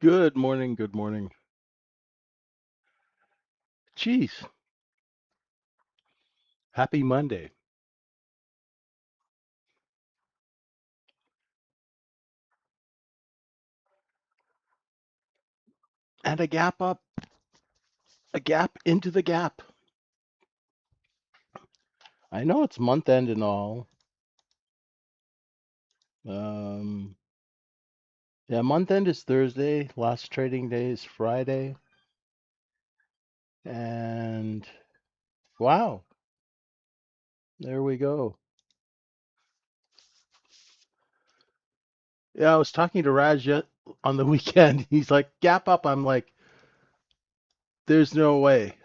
Good morning, good morning. Geez, happy Monday. And a gap up, a gap into the gap. I know it's month end and all. Um, yeah, month end is Thursday, last trading day is Friday. And wow, there we go. Yeah, I was talking to on the weekend. He's like, gap up. I'm like, there's no way.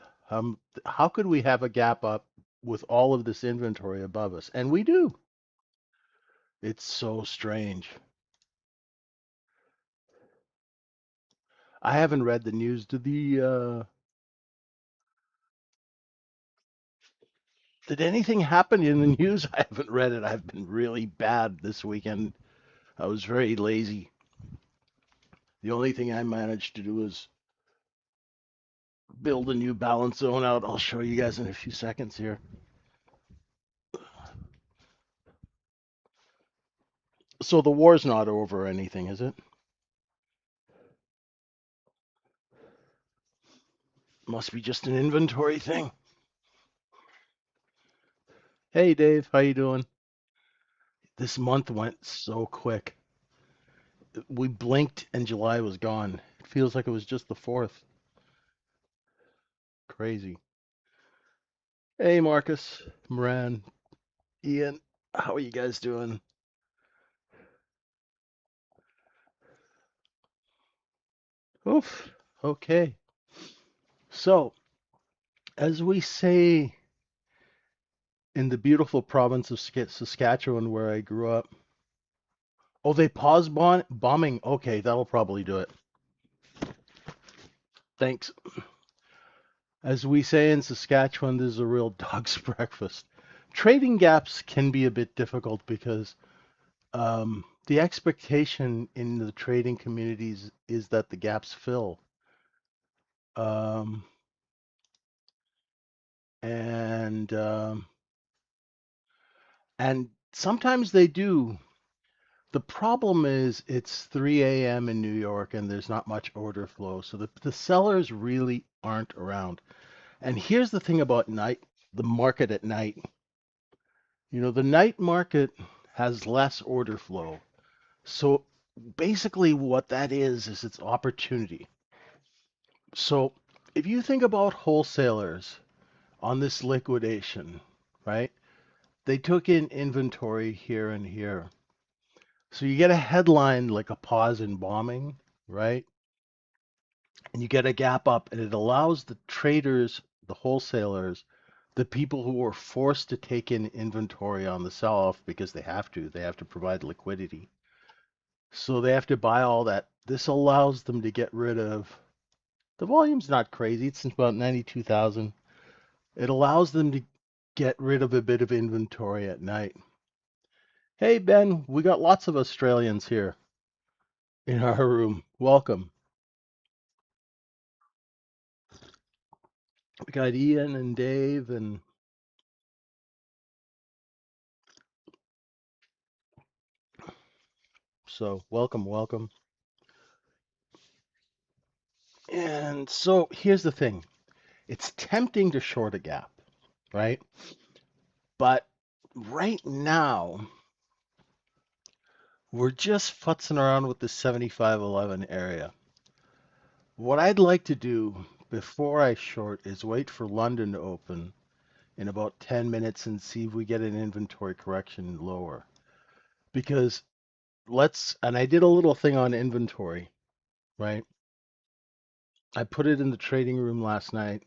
How could we have a gap up with all of this inventory above us? And we do. It's so strange. I haven't read the news. Did anything happen in the news? I haven't read it. I've been really bad this weekend. I was very lazy. The only thing I managed to do was build a new balance zone out. I'll show you guys in a few seconds here. So the war's not over or anything, is it? Must be just an inventory thing. Hey Dave, how you doing? This month went so quick. We blinked and July was gone. It feels like it was just the 4th. Crazy. Hey Marcus, Moran, Ian, how are you guys doing? Oof. Okay. So, as we say in the beautiful province of Saskatchewan, where I grew up, oh, they paused bombing. Okay, that'll probably do it. Thanks. As we say in Saskatchewan, this is a real dog's breakfast. Trading gaps can be a bit difficult because the expectation in the trading communities is that the gaps fill. Um, and and sometimes they do. The problem is it's 3 a.m. in New York and there's not much order flow. So the sellers really aren't around. And here's the thing about the market at night. The night market has less order flow. So basically what that is it's opportunity. So if you think about wholesalers on this liquidation, right? They took in inventory here and here. So you get a headline like a pause in bombing, right? And you get a gap up, and it allows the traders, the wholesalers, the people who are forced to take in inventory on the sell off because they have to provide liquidity. So they have to buy all that. This allows them to get rid of the volume's not crazy, it's about 92,000. It allows them to get rid of a bit of inventory at night. Hey Ben, we got lots of Australians here in our room. Welcome. We got Ian and Dave and so welcome, welcome. And so here's the thing. It's tempting to short a gap, right? But right now, we're just futzing around with the 75.11 area. What I'd like to do before I short is wait for London to open in about 10 minutes and see if we get an inventory correction lower. Because and I did a little thing on inventory, right? I put it in the trading room last night.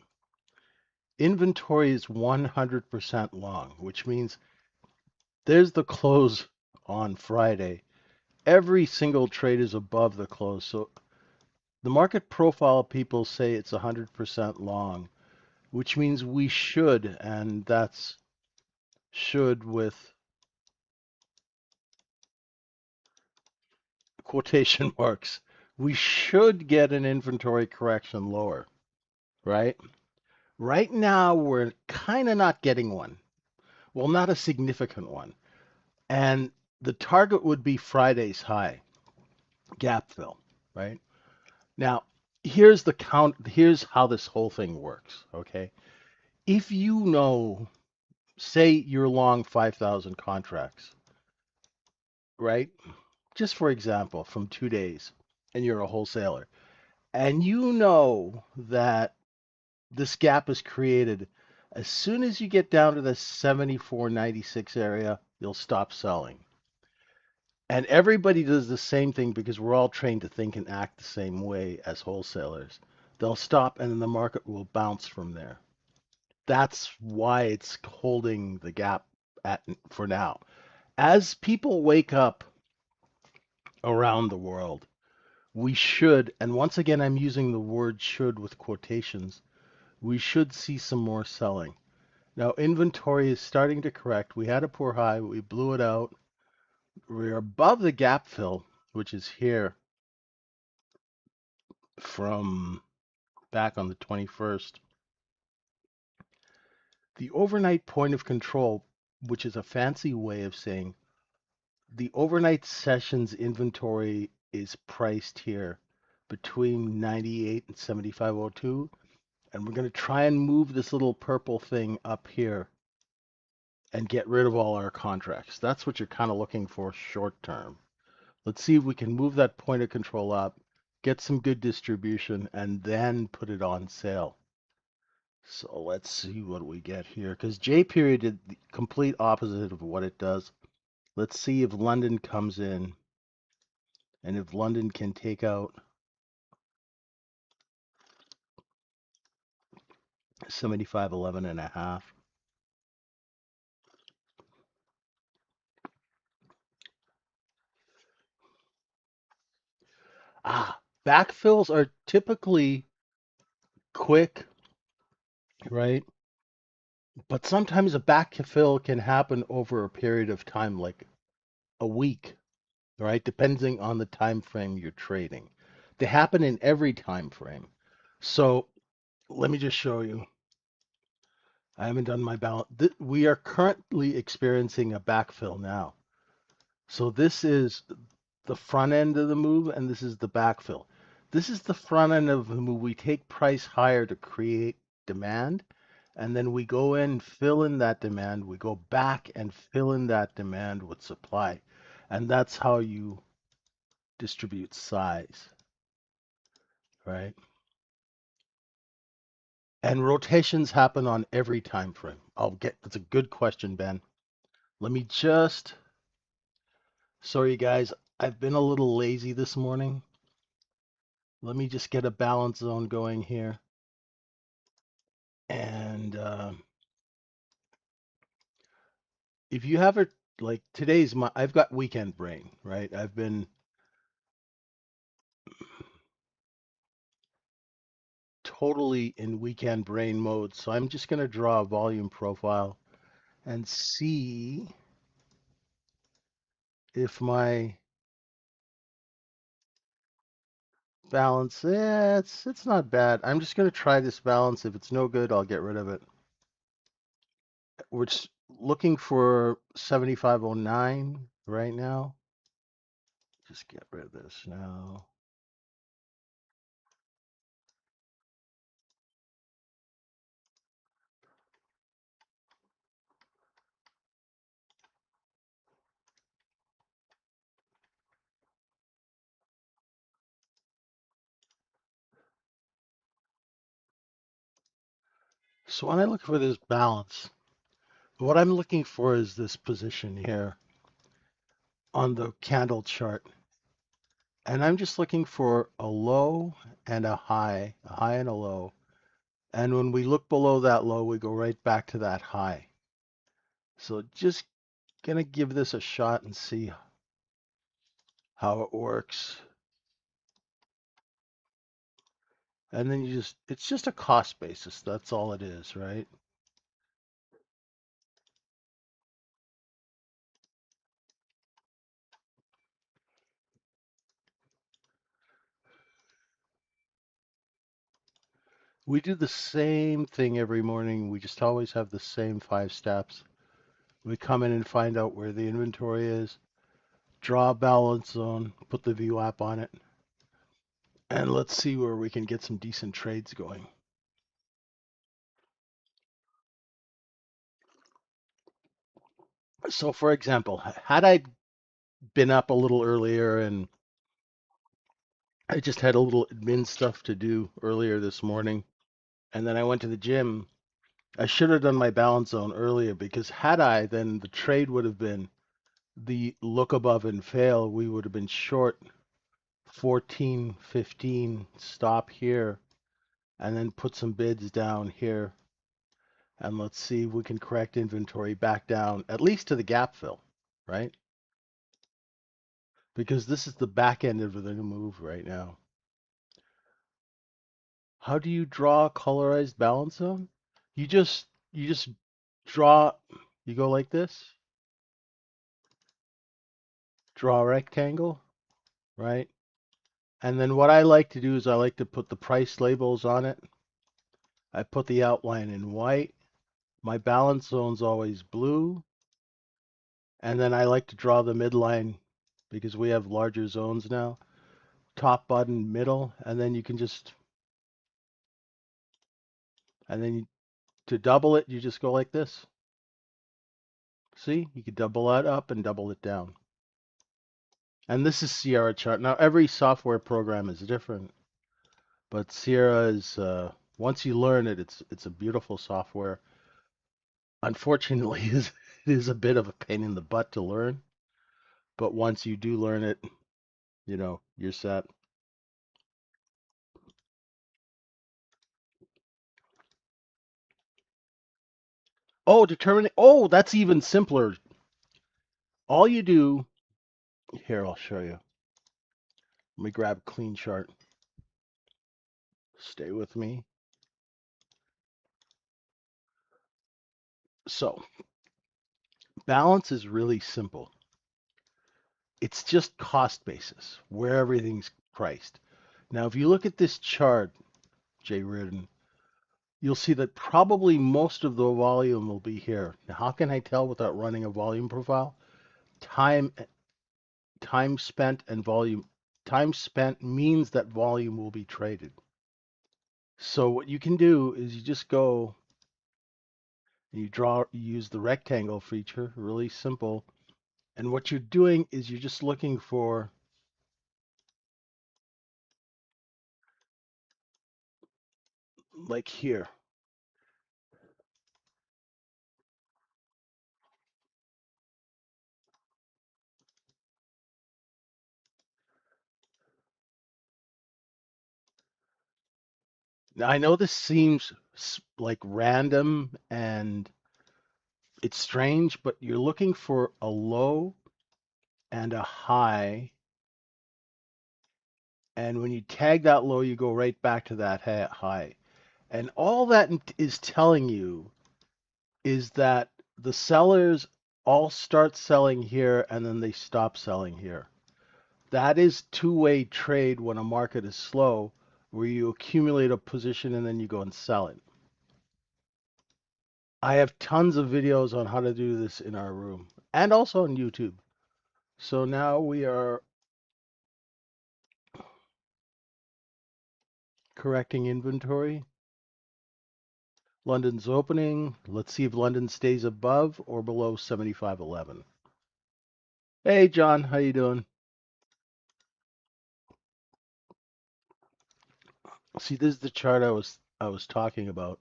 Inventory is 100% long, which means there's the close on Friday. Every single trade is above the close. So the market profile people say it's 100% long, which means we should, and that's should with quotation marks, we should get an inventory correction lower, right? Right now, we're kind of not getting one. Well, not a significant one. And the target would be Friday's high, gap fill, right? Now, here's how this whole thing works, okay? If you know, say you're long 5,000 contracts, right? Just for example, from 2 days, and you're a wholesaler, and you know that this gap is created as soon as you get down to the 74.96 area, you'll stop selling. And everybody does the same thing because we're all trained to think and act the same way as wholesalers. They'll stop and then the market will bounce from there. That's why it's holding the gap at for now. As people wake up around the world, we should, and once again I'm using the word should with quotations, we should see some more selling. Now inventory is starting to correct. We had a poor high, we blew it out. We're above the gap fill, which is here from back on the 21st. The overnight point of control, which is a fancy way of saying the overnight sessions inventory is priced here between 98 and 75.02. And we're going to try and move this little purple thing up here and get rid of all our contracts. That's what you're kind of looking for short term. Let's see if we can move that point of control up, get some good distribution, and then put it on sale. So let's see what we get here, because J period did the complete opposite of what it does. Let's see if London comes in and if London can take out 75.11 and a half. Backfills are typically quick, right? But sometimes a backfill can happen over a period of time, like a week, right? Depending on the time frame you're trading. They happen in every time frame. So let me just show you. I haven't done my balance. We are currently experiencing a backfill now. So this is the front end of the move, and this is the backfill. This is the front end of the move. We take price higher to create demand, and then we go in, fill in that demand. We go back and fill in that demand with supply. And that's how you distribute size, right? And rotations happen on every time frame. That's a good question, Ben. Let me just, sorry guys, I've been a little lazy this morning. Let me just get a balance zone going here. And if you have it, like I've got weekend brain, right? I've been totally in weekend brain mode. So I'm just going to draw a volume profile and see if my balance, it's not bad. I'm just going to try this balance. If it's no good, I'll get rid of it. We're looking for 75.09 right now. Just get rid of this now. So when I look for this balance, what I'm looking for is this position here on the candle chart. And I'm just looking for a low and a high and a low. And when we look below that low, we go right back to that high. So just gonna give this a shot and see how it works. And then it's just a cost basis. That's all it is, right? We do the same thing every morning. We just always have the same 5 steps. We come in and find out where the inventory is, draw a balance zone, put the VWAP on it, and let's see where we can get some decent trades going. So for example, had I been up a little earlier and I just had a little admin stuff to do earlier this morning, and then I went to the gym, I should have done my balance zone earlier because had I, then the trade would have been the look above and fail. We would have been short 14, 15, stop here, and then put some bids down here. And let's see if we can correct inventory back down, at least to the gap fill, right? Because this is the back end of the move right now. How do you draw a colorized balance zone? You just draw, you go like this, draw a rectangle, right? And then what I like to do is I like to put the price labels on it. I put the outline in white. My balance zone's always blue. And then I like to draw the midline because we have larger zones now. Top button, middle, and then you can just, and then to double it, you just go like this. See, you can double it up and double it down. And this is Sierra chart. Now every software program is different, but Sierra is, once you learn it, it's a beautiful software. Unfortunately, it is a bit of a pain in the butt to learn, but once you do learn it, you're set. Oh, determining. Oh, that's even simpler. All you do here, I'll show you. Let me grab a clean chart. Stay with me. So, balance is really simple. It's just cost basis, where everything's priced. Now, if you look at this chart, Jay Reardon, you'll see that probably most of the volume will be here. Now, how can I tell without running a volume profile? Time time spent and volume. Time spent means that volume will be traded. So what you can do is you just go and you use the rectangle feature, really simple. And what you're doing is you're just looking for like here. Now I know this seems like random and it's strange, but you're looking for a low and a high. And when you tag that low, you go right back to that high. And all that is telling you is that the sellers all start selling here and then they stop selling here. That is two-way trade when a market is slow, where you accumulate a position and then you go and sell it. I have tons of videos on how to do this in our room and also on YouTube. So now we are correcting inventory. London's opening. Let's see if London stays above or below 75.11. Hey, John, how you doing? See, this is the chart I was talking about.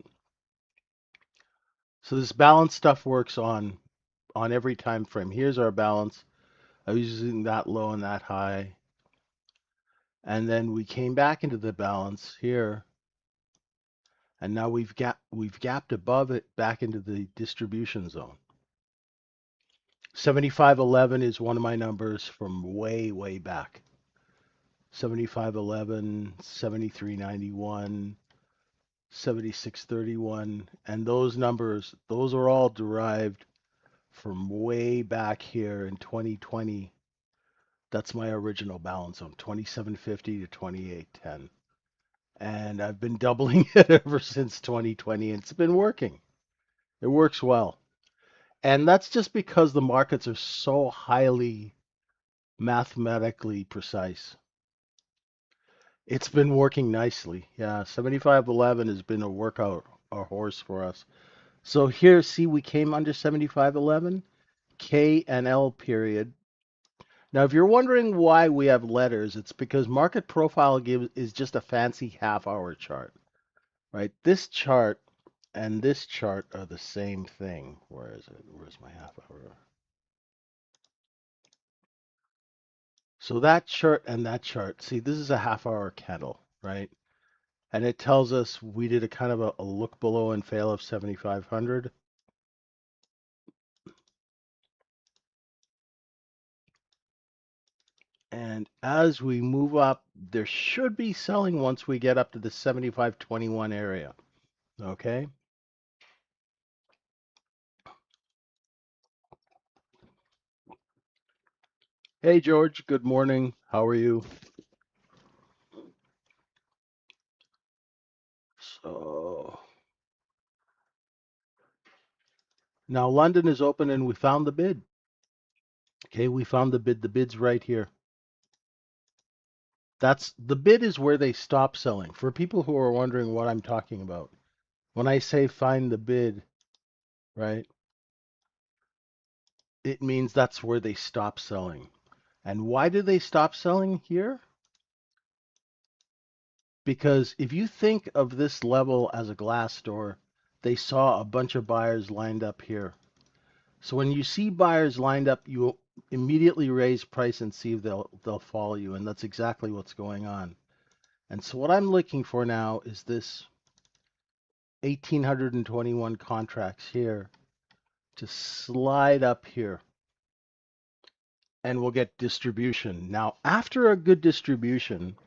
So this balance stuff works on every time frame. Here's our balance. I was using that low and that high. And then we came back into the balance here. And now we've gapped above it back into the distribution zone. 75.11 is one of my numbers from way, way back. 75.11, 73.91, 76.31, and those numbers, those are all derived from way back here in 2020. That's my original balance zone, 27.50 to 28.10. and I've been doubling it ever since 2020, and it's been working. It works well. And that's just because the markets are so highly mathematically precise. It's been working nicely. Yeah, 75.11 has been a workout, a horse for us. So here, see, we came under 75.11, K and L period. Now, if you're wondering why we have letters, it's because market profile is just a fancy half-hour chart, right? This chart and this chart are the same thing. Where is it? Where's my half hour? So that chart and that chart, see, this is a half-hour candle, right? And it tells us we did a kind of a look below and fail of 7,500. And as we move up, there should be selling once we get up to the 75.21 area. Okay. Hey, George. Good morning. How are you? So now London is open and we found the bid. Okay. We found the bid. The bid's right here. That's the bid is where they stop selling. For people who are wondering what I'm talking about, when I say find the bid, right, it means that's where they stop selling. And why did they stop selling here? Because if you think of this level as a glass door, they saw a bunch of buyers lined up here. So when you see buyers lined up, you immediately raise price and see if they'll follow you, and that's exactly what's going on. And so what I'm looking for now is this 1,821 contracts here to slide up here, and we'll get distribution. Now, after a good distribution,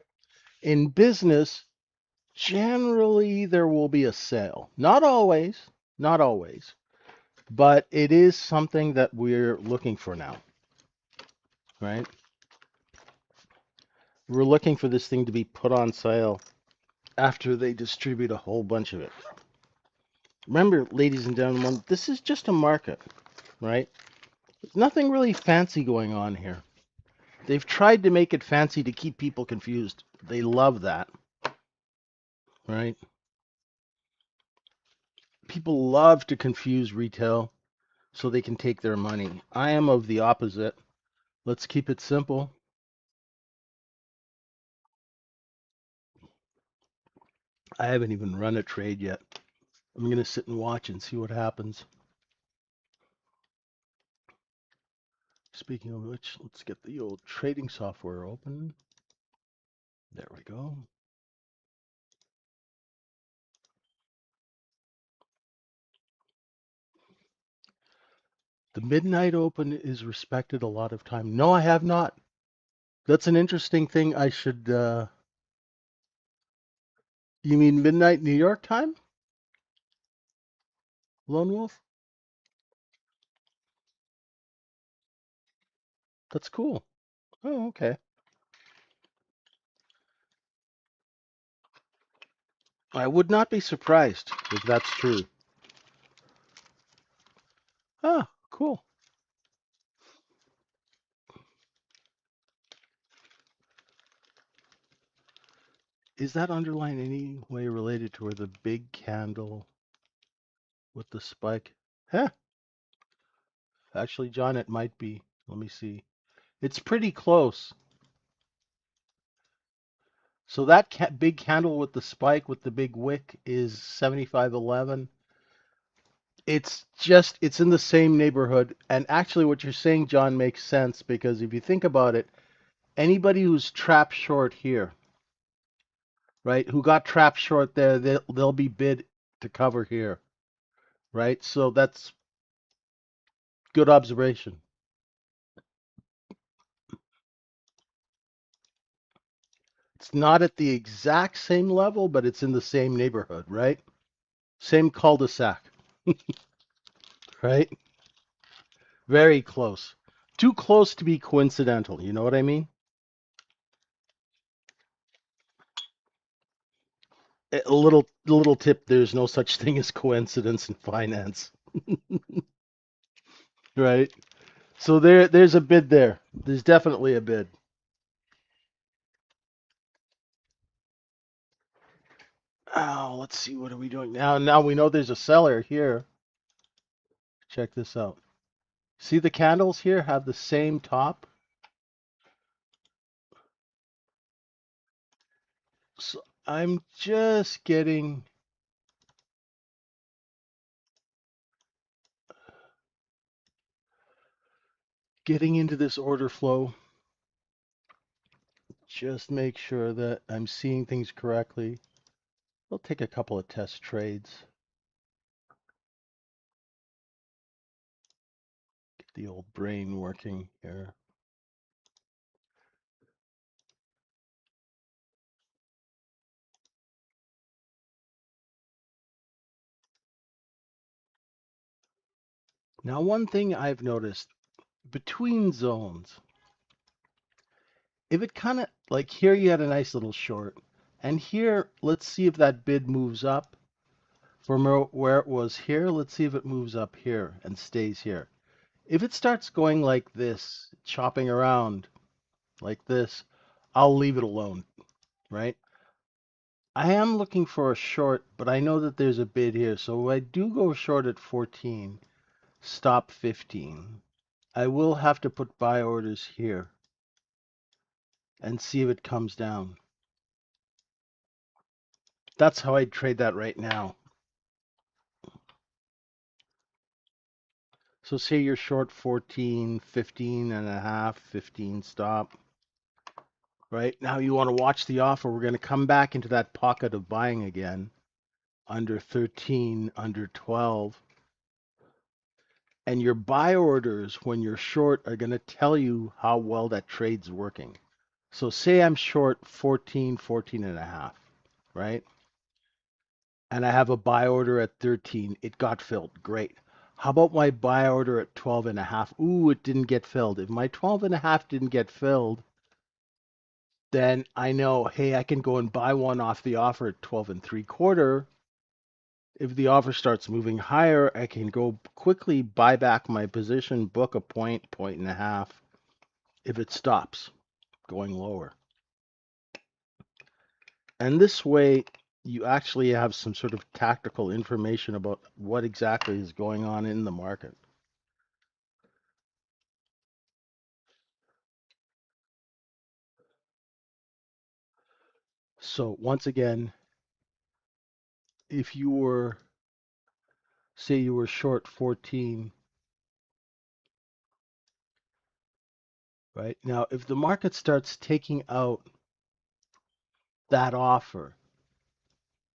in business, generally there will be a sale. Not always, not always, but it is something that we're looking for now, right? We're looking for this thing to be put on sale after they distribute a whole bunch of it. Remember, ladies and gentlemen, this is just a market, right? There's nothing really fancy going on here. They've tried to make it fancy to keep people confused. They love that, right? People love to confuse retail so they can take their money. I am of the opposite. Let's keep it simple. I haven't even run a trade yet. I'm going to sit and watch and see what happens. Speaking of which, let's get the old trading software open. There we go. The midnight open is respected a lot of time. No, I have not. That's an interesting thing I should, you mean midnight New York time? Lone Wolf? That's cool. Oh, okay. I would not be surprised if that's true. Ah, cool. Is that underline any way related to where the big candle with the spike? Huh. Actually, John, it might be. Let me see. It's pretty close. So that big candle with the spike with the big wick is 75.11. It's in the same neighborhood. And actually, what you're saying, John, makes sense because if you think about it, anybody who's trapped short here, right, who got trapped short there, they'll be bid to cover here, right? So that's good observation. It's not at the exact same level, but it's in the same neighborhood, right? Same cul-de-sac, right? Very close. Too close to be coincidental, you know what I mean? A little tip, there's no such thing as coincidence in finance, right? So there's a bid there. There's definitely a bid. Oh, let's see, what are we doing now? Now we know there's a seller here. Check this out. See, the candles here have the same top. So I'm just getting into this order flow. Just make sure that I'm seeing things correctly. We'll take a couple of test trades. Get the old brain working here. Now, one thing I've noticed between zones, if it kind of like here you had a nice little short, and here, let's see if that bid moves up from where it was here. Let's see if it moves up here and stays here. If it starts going like this, chopping around like this, I'll leave it alone, right? I am looking for a short, but I know that there's a bid here. So if I do go short at 14, stop 15, I will have to put buy orders here and see if it comes down. That's how I'd trade that right now. So say you're short 14, 15 and a half, 15 stop. Right now you want to watch the offer. We're going to come back into that pocket of buying again under 13, under 12. And your buy orders when you're short are going to tell you how well that trade's working. So say I'm short 14, 14 and a half, right? And I have a buy order at 13. It got filled. Great. How about my buy order at 12 and a half? Ooh, it didn't get filled. If my 12 and a half didn't get filled, then I know, hey, I can go and buy one off the offer at 12 and 3/4. If the offer starts moving higher, I can go quickly buy back my position, book a point, point and a half if it stops going lower. And this way, you actually have some sort of tactical information about what exactly is going on in the market. So once again, if you were, say you were short 14, right? Now, if the market starts taking out that offer,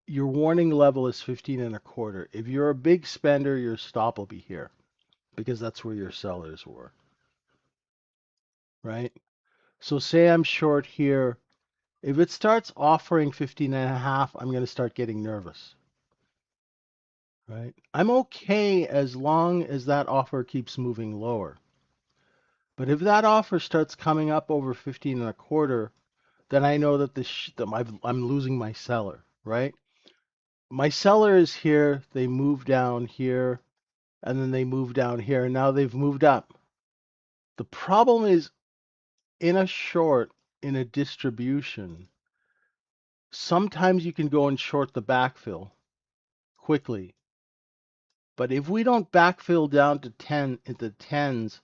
your warning level is 15 1/4. If you're a big spender, your stop will be here because that's where your sellers were, right? So say I'm short here. If it starts offering 15 1/2, I'm going to start getting nervous, right? I'm okay as long as that offer keeps moving lower. But if that offer starts coming up over 15 1/4, then I know that I'm losing my seller, right? My seller is here. They move down here, and then they move down here, and now they've moved up. The problem is in a short, in a distribution, sometimes you can go and short the backfill quickly. But if we don't backfill down to 10 into tens,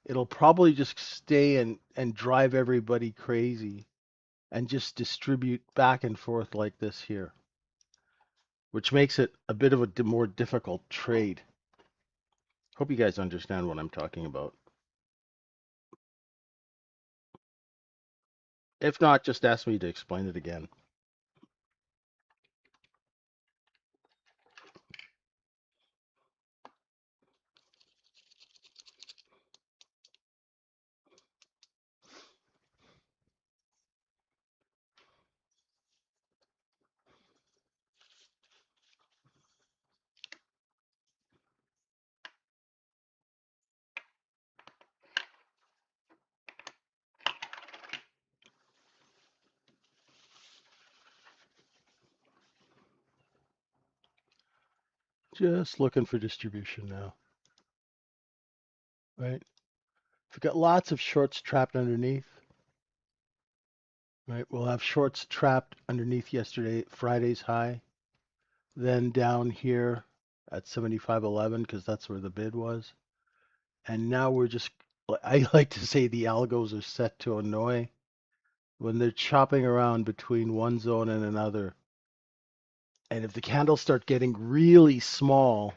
it'll probably just stay and drive everybody crazy and just distribute back and forth like this here, which makes it a bit of a more difficult trade. Hope you guys understand what I'm talking about. If not, just ask me to explain it again. Just looking for distribution now, right? We've got lots of shorts trapped underneath, right? We'll have shorts trapped underneath yesterday, Friday's high, then down here at 75.11 because that's where the bid was. And now we're just, I like to say the algos are set to annoy when they're chopping around between one zone and another. And if the candles start getting really small,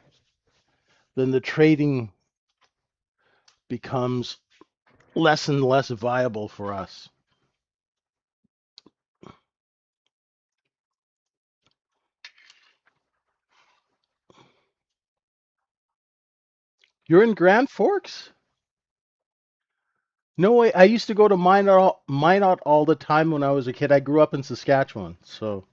then the trading becomes less and less viable for us. You're in Grand Forks? No way. I used to go to Minot all the time when I was a kid. I grew up in Saskatchewan, so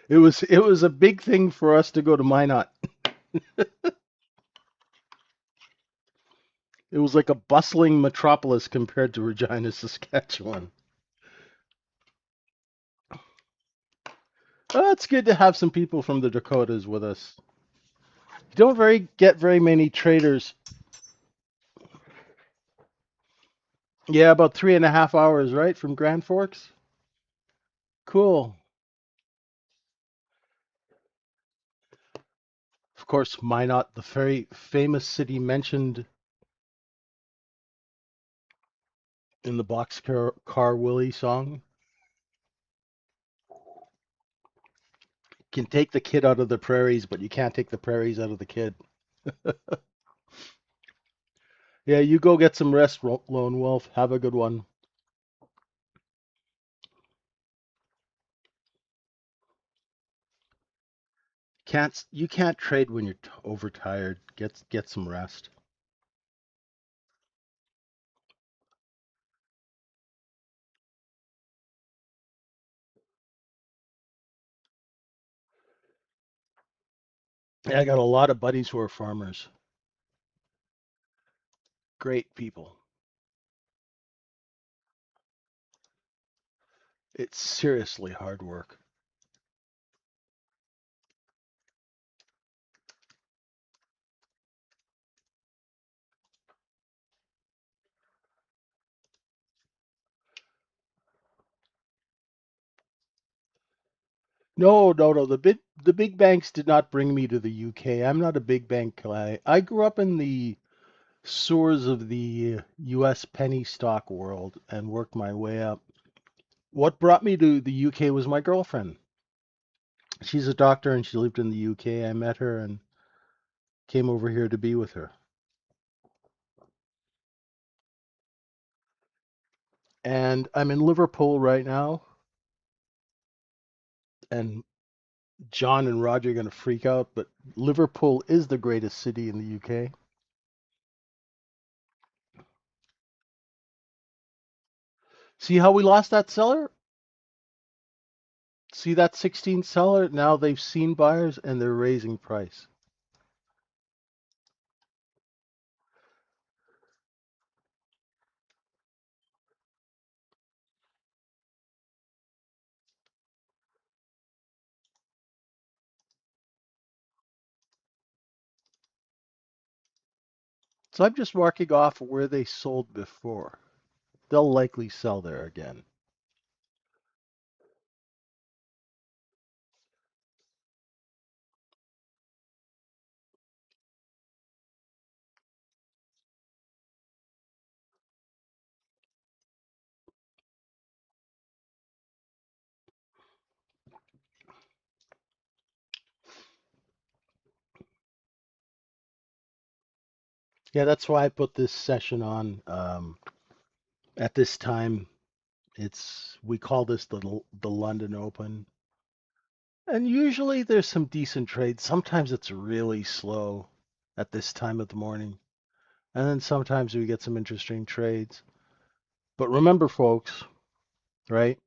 it was a big thing for us to go to Minot. It was like a bustling metropolis compared to Regina, Saskatchewan. Oh, it's good to have some people from the Dakotas with us. You don't get very many traders. Yeah, about 3.5 hours, right, from Grand Forks. Cool. Of course, Minot, the very famous city mentioned in the Boxcar Willie song. Can take the kid out of the prairies, but you can't take the prairies out of the kid. Yeah, you go get some rest, Lone Wolf. Have a good one. You can't trade when you're overtired. Get some rest. Yeah, I got a lot of buddies who are farmers. Great people. It's seriously hard work. No, no, no. The big banks did not bring me to the UK. I'm not a big bank guy. I grew up in the sewers of the US penny stock world and worked my way up. What brought me to the UK was my girlfriend. She's a doctor and she lived in the UK. I met her and came over here to be with her. And I'm in Liverpool right now. And John and Roger are going to freak out, but Liverpool is the greatest city in the UK. See how we lost that seller? See that 16 seller? Now they've seen buyers and they're raising price. So I'm just marking off where they sold before. They'll likely sell there again. Yeah, that's why I put this session on at this time. We call this the London Open, and usually there's some decent trades. Sometimes it's really slow at this time of the morning, and then sometimes we get some interesting trades. But remember, folks, right?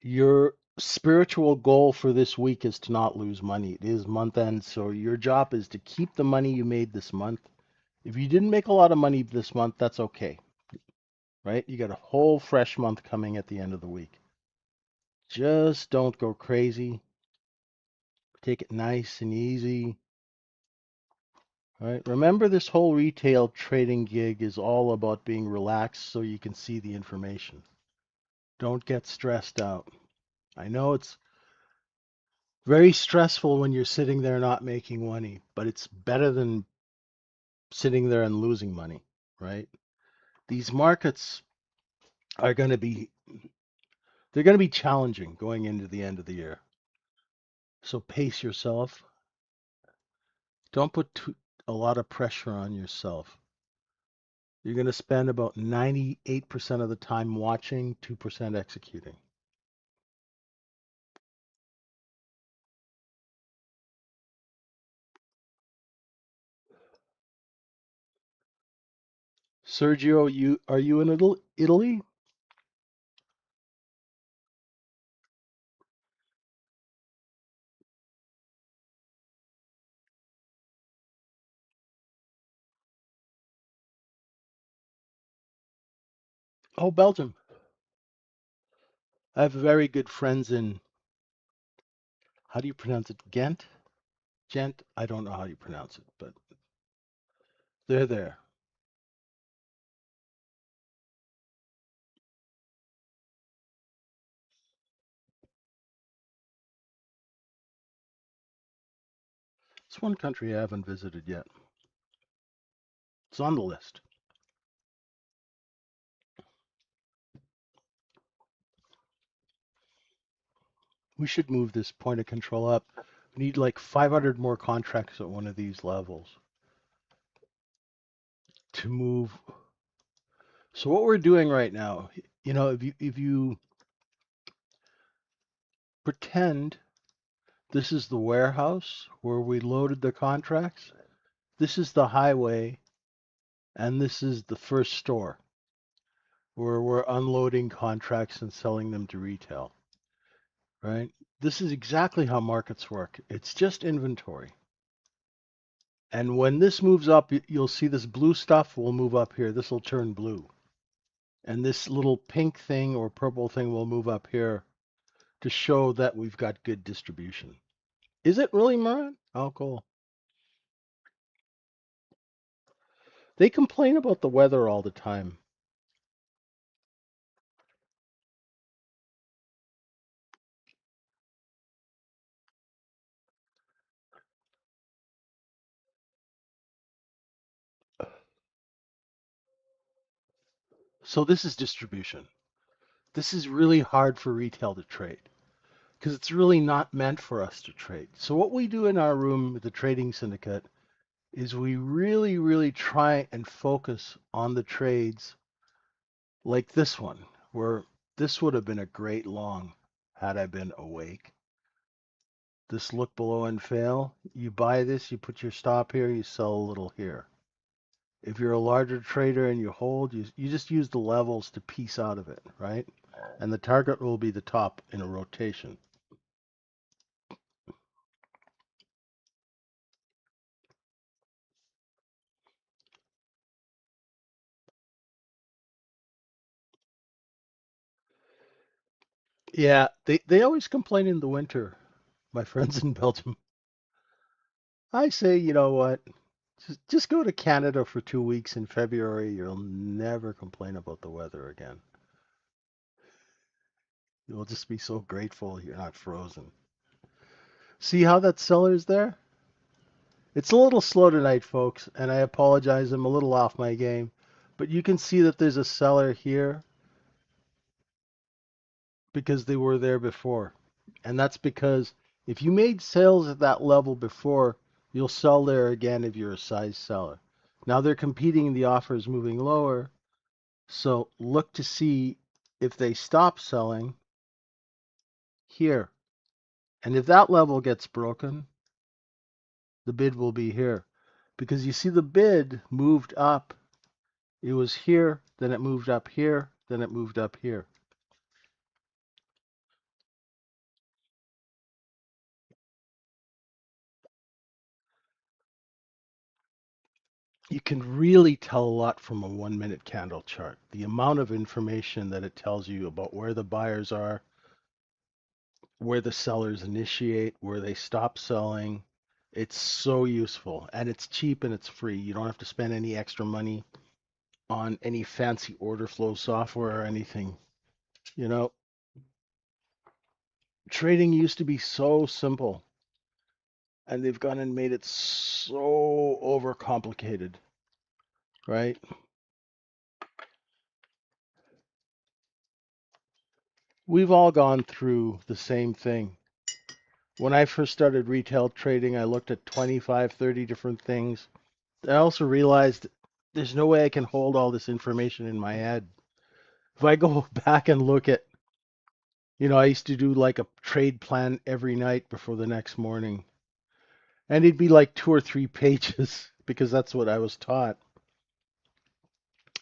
Your spiritual goal for this week is to not lose money. It is month end, so your job is to keep the money you made this month. If you didn't make a lot of money this month, that's okay, right? You got a whole fresh month coming at the end of the week. Just don't go crazy. Take it nice and easy. All right. Remember, this whole retail trading gig is all about being relaxed so you can see the information. Don't get stressed out. I know it's very stressful when you're sitting there not making money, but it's better than sitting there and losing money, right? These markets are going to be they're going to be challenging going into the end of the year. So pace yourself. Don't put a lot of pressure on yourself. You're going to spend about 98% of the time watching, 2% executing. Sergio, are you in Italy? Oh, Belgium. I have very good friends in, how do you pronounce it? Ghent? Gent? I don't know how you pronounce it, but they're there. It's one country I haven't visited yet. It's on the list. We should move this point of control up. We need like 500 more contracts at one of these levels to move. So what we're doing right now, if you pretend this is the warehouse where we loaded the contracts, this is the highway, and this is the first store where we're unloading contracts and selling them to retail, right? This is exactly how markets work. It's just inventory. And when this moves up, you'll see this blue stuff will move up here. This will turn blue. And this little pink thing or purple thing will move up here to show that we've got good distribution. Is it really, Moran? Oh, cool. They complain about the weather all the time. So this is distribution. This is really hard for retail to trade because it's really not meant for us to trade. So what we do in our room with the trading syndicate is we really, really try and focus on the trades like this one, where this would have been a great long had I been awake. This look below and fail, you buy this, you put your stop here, you sell a little here. If you're a larger trader and you hold, you just use the levels to piece out of it, right? And the target will be the top in a rotation. Yeah, they always complain in the winter, my friends in Belgium. I say, you know what? Just go to Canada for 2 weeks in February. You'll never complain about the weather again. You'll just be so grateful you're not frozen. See how that seller's there? It's a little slow tonight, folks, and I apologize. I'm a little off my game. But you can see that there's a seller here because they were there before. And that's because if you made sales at that level before, you'll sell there again if you're a size seller. Now they're competing, the offer is moving lower. So look to see if they stop selling here. And if that level gets broken, the bid will be here. Because you see the bid moved up. It was here, then it moved up here, then it moved up here. You can really tell a lot from a 1 minute candle chart. The amount of information that it tells you about where the buyers are, where the sellers initiate, where they stop selling. It's so useful and it's cheap and it's free. You don't have to spend any extra money on any fancy order flow software or anything. You know, trading used to be so simple and they've gone and made it so overcomplicated, right? We've all gone through the same thing. When I first started retail trading, I looked at 25, 30 different things. I also realized there's no way I can hold all this information in my head. If I go back and look at, I used to do like a trade plan every night before the next morning, and it'd be like 2 or 3 pages because that's what I was taught.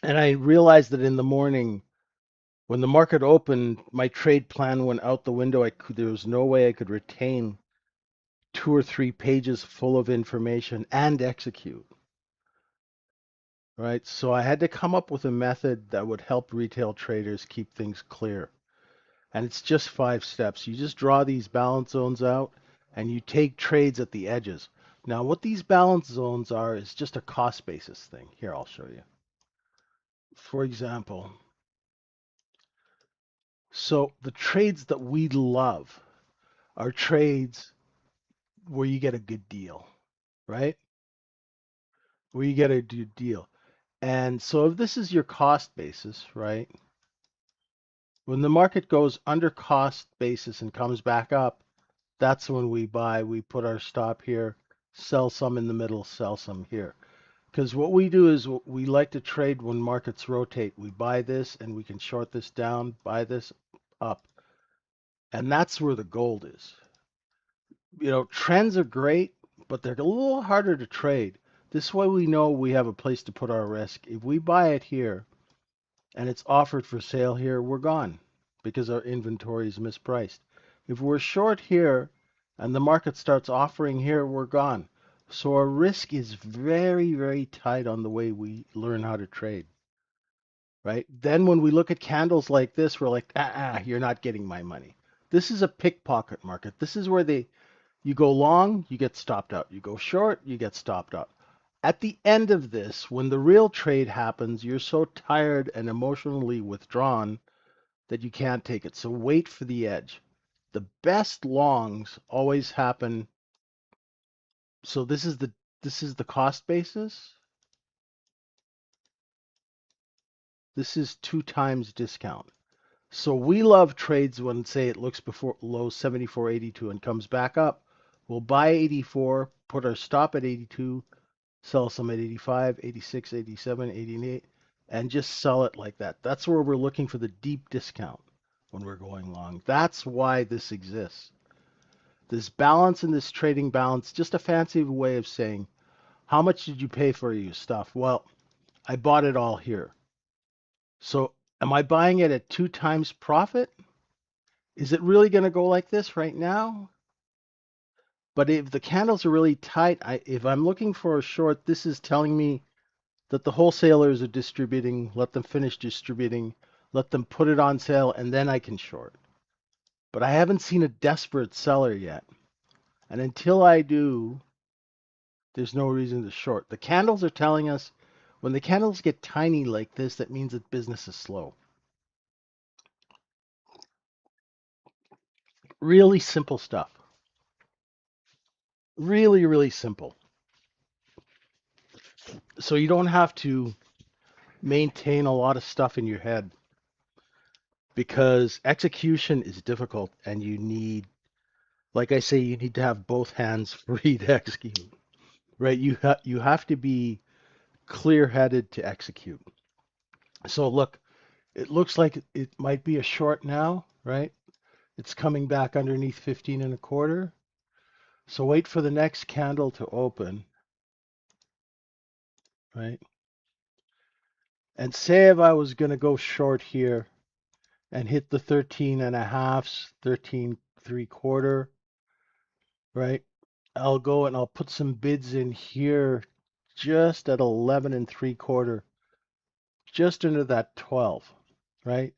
And I realized that in the morning, when the market opened, my trade plan went out the window. There was no way I could retain 2 or 3 pages full of information and execute, right? So I had to come up with a method that would help retail traders keep things clear. And it's just 5 steps. You just draw these balance zones out and you take trades at the edges. Now, what these balance zones are is just a cost basis thing. Here, I'll show you. For example, so the trades that we love are trades where you get a good deal, right? Where you get a good deal. And so if this is your cost basis, right? When the market goes under cost basis and comes back up, that's when we buy. We put our stop here, sell some in the middle, sell some here. Because what we do is we like to trade when markets rotate. We buy this and we can short this down, buy this up. And that's where the gold is. Trends are great, but they're a little harder to trade. This way we know we have a place to put our risk. If we buy it here and it's offered for sale here, we're gone because our inventory is mispriced. If we're short here and the market starts offering here, we're gone. So our risk is very, very tight on the way we learn how to trade, right? Then when we look at candles like this, we're like, you're not getting my money. This is a pickpocket market. This is where you go long, you get stopped out. You go short, you get stopped out. At the end of this, when the real trade happens, you're so tired and emotionally withdrawn that you can't take it. So wait for the edge. The best longs always happen. So this is the cost basis. This is 2 times discount. So we love trades when, say, it looks before low 74.82 and comes back up. We'll buy 84, put our stop at 82, sell some at 85, 86, 87, 88, and just sell it like that. That's where we're looking for the deep discount when we're going long. That's why this exists. This balance and this trading balance, just a fancy way of saying, how much did you pay for your stuff? Well, I bought it all here. So am I buying it at 2 times profit? Is it really going to go like this right now? But if the candles are really tight, if I'm looking for a short, this is telling me that the wholesalers are distributing, let them finish distributing, let them put it on sale, and then I can short. But I haven't seen a desperate seller yet. And until I do, there's no reason to short. The candles are telling us when the candles get tiny like this, that means that business is slow. Really simple stuff. Really, really simple. So you don't have to maintain a lot of stuff in your head because execution is difficult and you need, like I say, you need to have both hands free to execute, right? You have to be clear-headed to execute. So look, it looks like it might be a short now, right? It's coming back underneath 15 and a quarter. So wait for the next candle to open, right? And say if I was going to go short here and hit the 13 and a halves, 13 3/4, right? I'll go and I'll put some bids in here just at 11 and 3/4, just under that 12, right?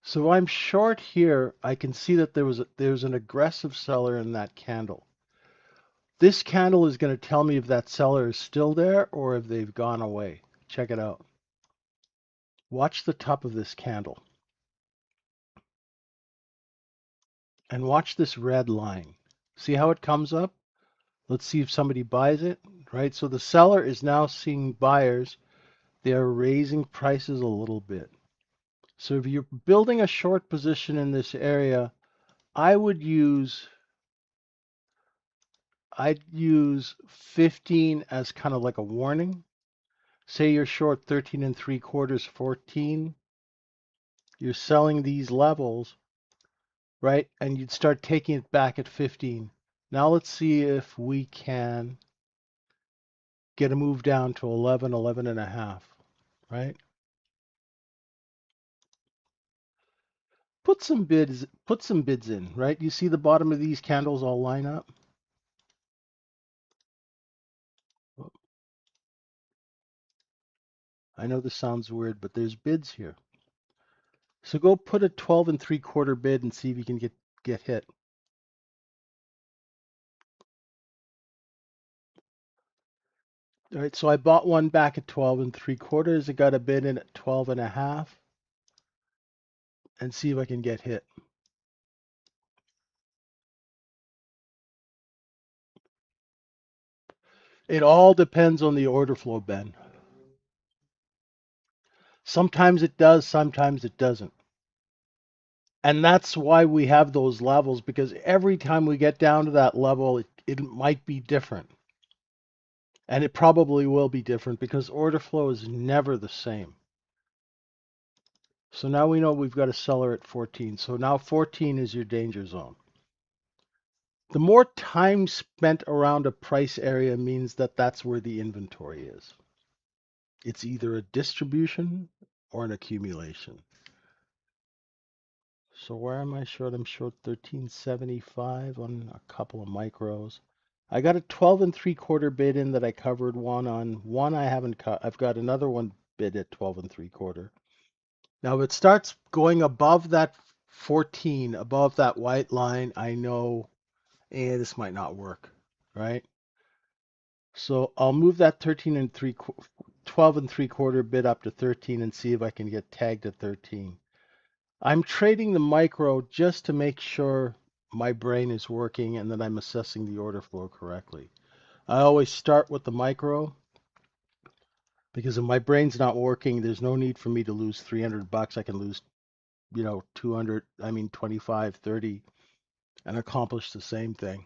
So I'm short here. I can see that there's an aggressive seller in that candle. This candle is going to tell me if that seller is still there or if they've gone away. Check it out. Watch the top of this candle and watch this red line. See how it comes up? Let's see if somebody buys it, right? So the seller is now seeing buyers. They are raising prices a little bit. So if you're building a short position in this area, I'd use 15 as kind of like a warning. Say you're short 13 and 3/4, 14. You're selling these levels, right? And you'd start taking it back at 15. Now let's see if we can get a move down to 11, 11 and a half, right? Put some bids in, right? You see the bottom of these candles all line up? I know this sounds weird, but there's bids here. So go put a 12 and 3/4 bid and see if you can get hit. All right, so I bought one back at 12 and 3/4. I got a bid in at 12 and a half and see if I can get hit. It all depends on the order flow, Ben. Sometimes it does, sometimes it doesn't. And that's why we have those levels, because every time we get down to that level, it might be different. And it probably will be different because order flow is never the same. So now we know we've got a seller at 14. So now 14 is your danger zone. The more time spent around a price area means that that's where the inventory is. It's either a distribution or an accumulation. So where am I short? I'm short 1375 on a couple of micros. I got a 12 and 3/4 bid in that I covered one on. One I haven't cut. I've got another one bid at 12 and 3/4. Now if it starts going above that 14, above that white line, I know, this might not work, right? So I'll move that 12 and 3/4 bid up to 13 and see if I can get tagged at 13. I'm trading the micro just to make sure my brain is working and that I'm assessing the order flow correctly. I always start with the micro because if my brain's not working, there's no need for me to lose 300 bucks. I can lose, 200, 25, 30 and accomplish the same thing.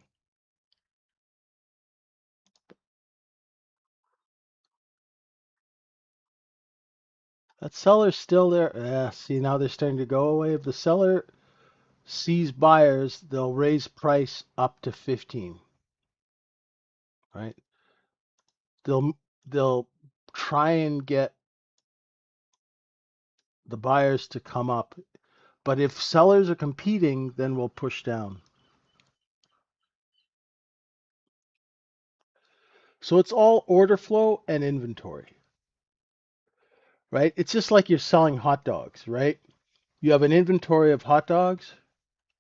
That seller's still there. See, now they're starting to go away. If the seller sees buyers, they'll raise price up to 15, right? They'll try and get the buyers to come up. But if sellers are competing, then we'll push down. So it's all order flow and inventory, right? It's just like you're selling hot dogs, right? You have an inventory of hot dogs.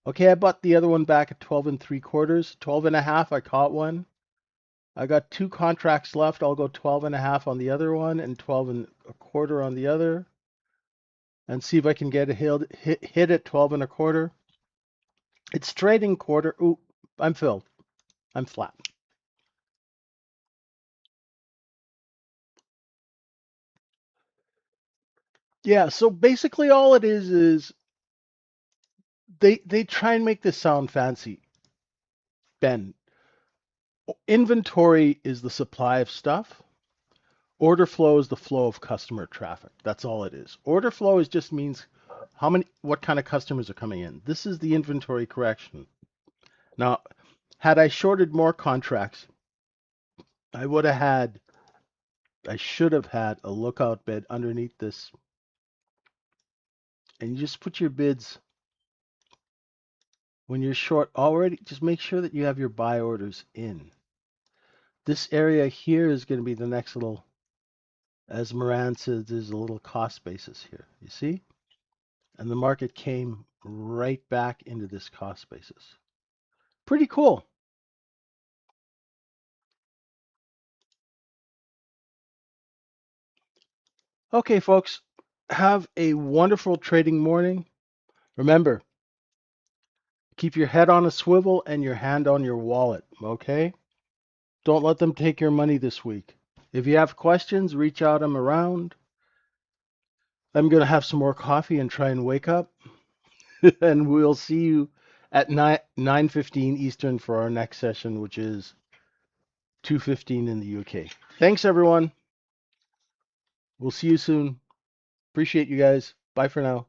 Okay, I bought the other one back at 12 and 3/4, 12 and a half. I caught one. I got two contracts left. I'll go 12 and a half on the other one and 12 and a quarter on the other and see if I can get a hit at 12 and a quarter. It's trading quarter. Ooh, I'm filled. I'm flat. Yeah, so basically all it is they try and make this sound fancy. Ben, inventory is the supply of stuff. Order flow is the flow of customer traffic. That's all it is. Order flow is just means what kind of customers are coming in. This is the inventory correction. Now, had I shorted more contracts, I should have had a lookout bid underneath this. And you just put your bids when you're short already. Just make sure that you have your buy orders in. This area here is going to be the next little, as Moran says, there's a little cost basis here. You see? And the market came right back into this cost basis. Pretty cool. Okay, folks, have a wonderful trading morning. Remember, keep your head on a swivel and your hand on your wallet, okay? Don't let them take your money this week. If you have questions, reach out. I'm around. I'm going to have some more coffee and try and wake up. And we'll see you at 9:15 Eastern for our next session, which is 2:15 in the UK. Thanks, everyone. We'll see you soon. Appreciate you guys. Bye for now.